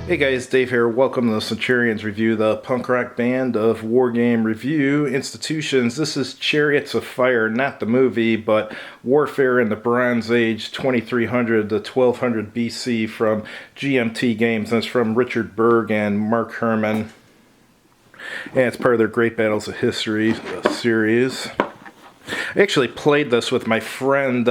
Hey guys, Dave here. Welcome to the Centurions Review, the punk rock band of wargame review institutions. This is Chariots of Fire, not the movie, but Warfare in the Bronze Age, 2300 to 1200 BC from GMT Games. And it's from Richard Berg and Mark Herman. And it's part of their Great Battles of History series. I actually played this with my friend,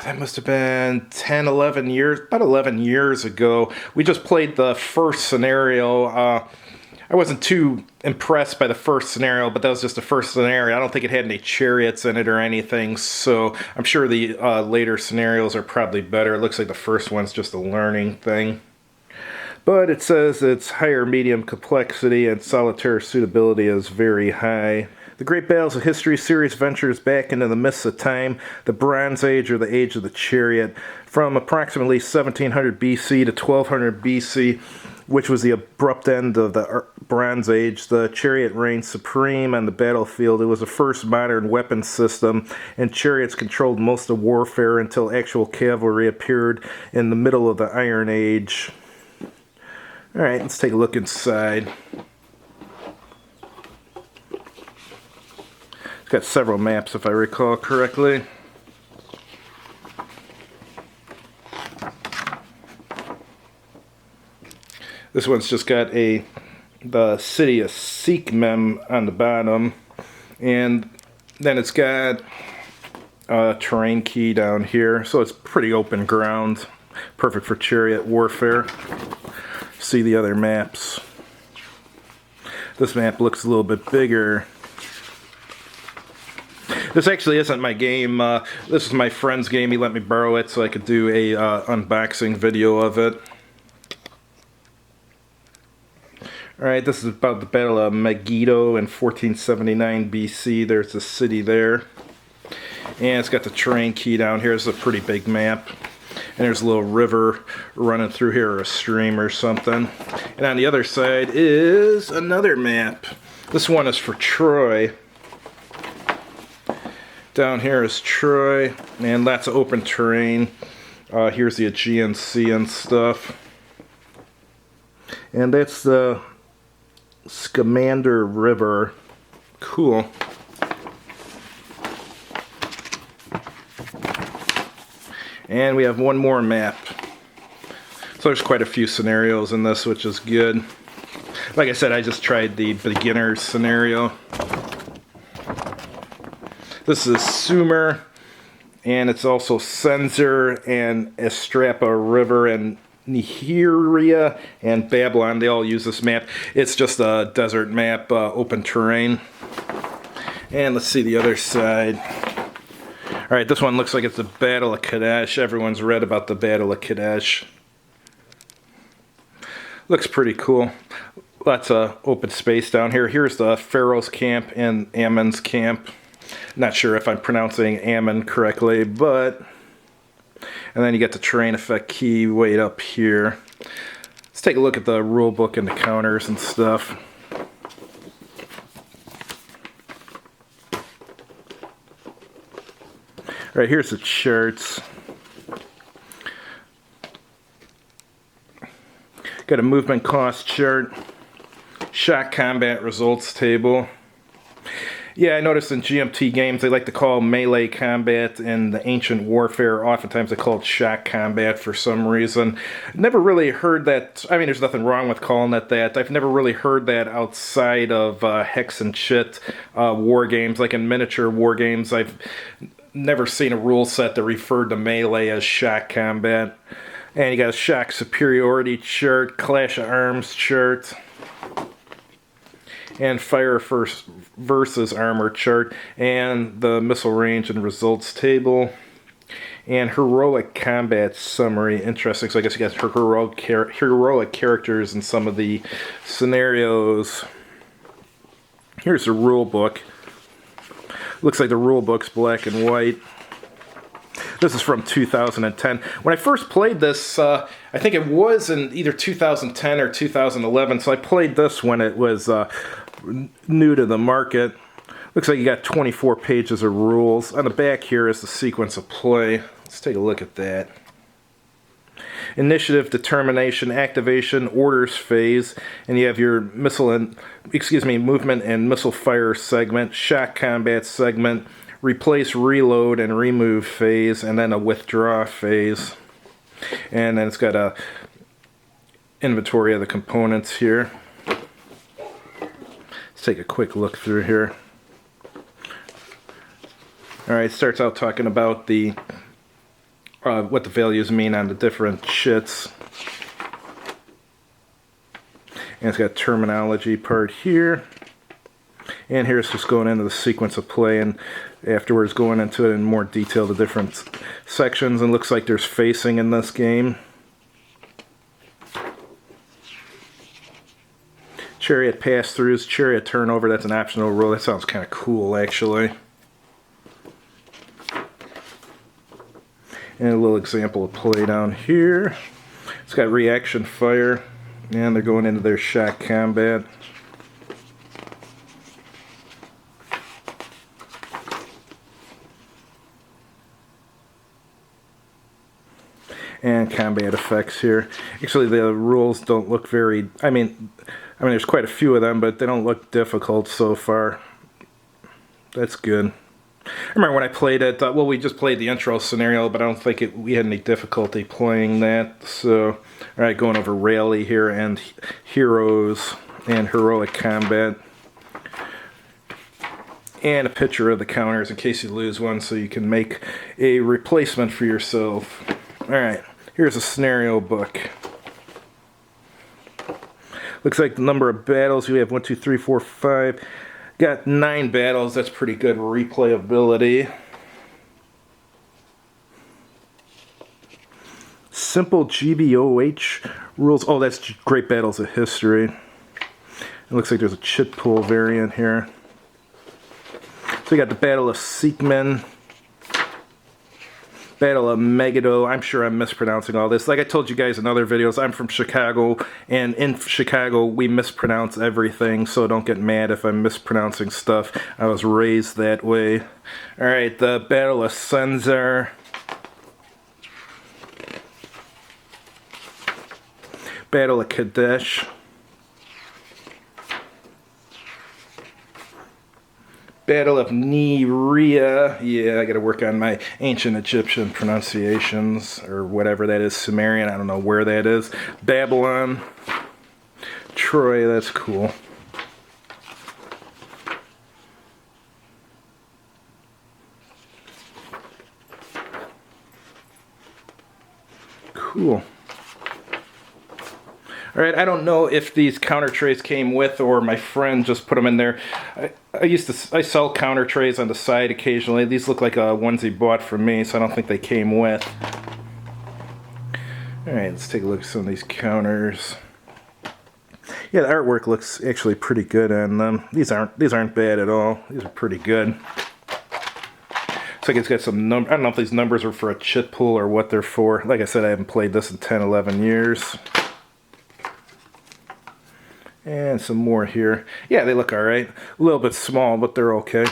that must have been 10, 11 years, about 11 years ago. We just played the first scenario. I wasn't too impressed by the first scenario, but that was just the first scenario. I don't think it had any chariots in it or anything, so I'm sure the later scenarios are probably better. It looks like the first one's just a learning thing. But it says it's higher medium complexity and solitaire suitability is very high. The Great Battles of History series ventures back into the mists of time, the Bronze Age or the Age of the Chariot, from approximately 1700 BC to 1200 BC, which was the abrupt end of the Bronze Age. The chariot reigned supreme on the battlefield. It was the first modern weapon system, and chariots controlled most of warfare until actual cavalry appeared in the middle of the Iron Age. Alright, let's take a look inside. It's got several maps, if I recall correctly. This one's just got the city of Seekmem on the bottom, and then it's got a terrain key down here, so it's pretty open ground, perfect for chariot warfare. See the other maps. This map looks a little bit bigger. This actually isn't my game. This is my friend's game. He let me borrow it so I could do a unboxing video of it. Alright, this is about the Battle of Megiddo in 1479 BC. There's the city there. And it's got the terrain key down here. This is a pretty big map. And there's a little river running through here, or a stream or something. And on the other side is another map. This one is for Troy. Down here is Troy, and lots of open terrain. Here's the Aegean Sea and stuff. And that's the Scamander River. Cool. And we have one more map. So there's quite a few scenarios in this, which is good. Like I said, I just tried the beginner scenario. This is Sumer, and it's also Sensor and Estrapa River and Nihiria and Babylon. They all use this map. It's just a desert map, open terrain. And let's see the other side. Alright, this one looks like it's the Battle of Kadesh. Everyone's read about the Battle of Kadesh. Looks pretty cool. Lots of open space down here. Here's the Pharaoh's camp and Ammon's camp. Not sure if I'm pronouncing Ammon correctly, but... And then you get the terrain effect key way up here. Let's take a look at the rule book and the counters and stuff. Alright, here's the charts. Got a movement cost chart. Shock combat results table. Yeah, I noticed in GMT games they like to call melee combat and the ancient warfare, oftentimes they call it shock combat for some reason. Never really heard that. I mean, there's nothing wrong with calling it that. I've never really heard that outside of hex and shit war games. Like in miniature war games, I've never seen a rule set that referred to melee as shock combat. And you got a shock superiority chart, clash of arms chart, and fire versus armor chart, and the missile range and results table, and heroic combat summary. Interesting. So I guess you got heroic characters in some of the scenarios. Here's the rule book. Looks like the rule book's black and white. This is from 2010. When I first played this, I think it was in either 2010 or 2011, so I played this when it was new to the market. Looks like you got 24 pages of rules. On the back here is the sequence of play. Let's take a look at that. initiative, determination, activation, orders phase, and you have your movement and missile fire segment, shock combat segment, replace, reload, and remove phase, and then a withdraw phase. And then it's got a inventory of the components here. Let's take a quick look through here. Alright, starts out talking about the what the values mean on the different shits. And it's got terminology part here. And here's just going into the sequence of play, and afterwards going into it in more detail, the different sections. And looks like there's facing in this game. Chariot pass-throughs, chariot turnover, that's an optional rule. That sounds kind of cool, actually. And a little example of play down here. It's got reaction fire, and they're going into their shock combat. And combat effects here. Actually, the rules don't look very... I mean, there's quite a few of them, but they don't look difficult so far. That's good. I remember when I played it, well, we just played the intro scenario, but I don't think we had any difficulty playing that. So, alright, going over rally here, and heroes, and heroic combat. And a picture of the counters in case you lose one, so you can make a replacement for yourself. Alright, here's a scenario book. Looks like the number of battles, we have 1, 2, 3, 4, 5. Got 9 battles, that's pretty good replayability. Simple GBOH rules. Oh, that's Great Battles of History. It looks like there's a chit pool variant here. So we got the Battle of Seekman. Battle of Megiddo. I'm sure I'm mispronouncing all this. Like I told you guys in other videos, I'm from Chicago, and in Chicago we mispronounce everything, so don't get mad if I'm mispronouncing stuff. I was raised that way. Alright, the Battle of Senzar. Battle of Kadesh. Battle of Nerea. Yeah, I gotta work on my ancient Egyptian pronunciations, or whatever that is. Sumerian, I don't know where that is. Babylon. Troy, that's cool. Cool. Alright, I don't know if these counter trays came with, or my friend just put them in there. I sell counter trays on the side occasionally. These look like a onesie bought from me, so I don't think they came with. Alright, let's take a look at some of these counters. Yeah, the artwork looks actually pretty good on them. These aren't bad at all. These are pretty good. Looks like it's got some I don't know if these numbers are for a chit pool or what they're for. Like I said, I haven't played this in 10, 11 years. And some more here. Yeah, they look alright. A little bit small, but they're okay.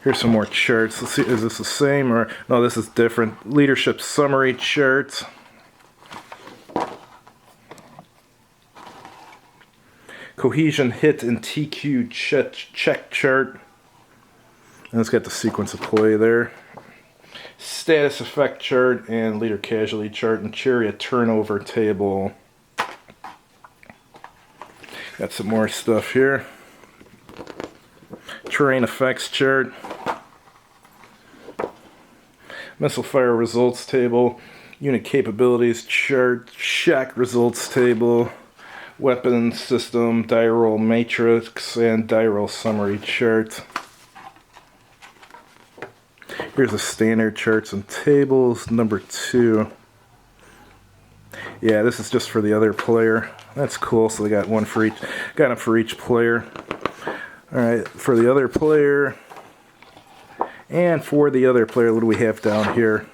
Here's some more charts. Let's see, is this the same or... No, this is different. Leadership summary charts. Cohesion hit and TQ check chart. And it's got the sequence of play there. Status effect chart and leader casualty chart and chariot turnover table. Got some more stuff here. Terrain effects chart. Missile fire results table. Unit capabilities chart. Shock results table. Weapon system, die roll matrix, and die roll summary chart. Here's the standard charts and tables, number 2. Yeah, this is just for the other player. That's cool, so they got one for each, got them for each player. Alright, for the other player, and for the other player, what do we have down here?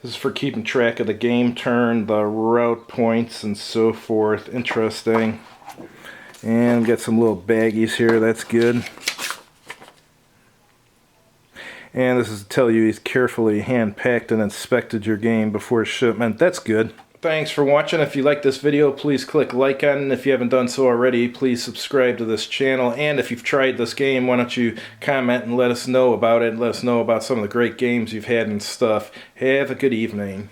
This is for keeping track of the game turn, the route points, and so forth. Interesting. And got some little baggies here, that's good. And this is to tell you he's carefully hand-packed and inspected your game before shipment. That's good. Thanks for watching. If you like this video, please click like on it. If you haven't done so already, please subscribe to this channel. And if you've tried this game, why don't you comment and let us know about it. Let us know about some of the great games you've had and stuff. Have a good evening.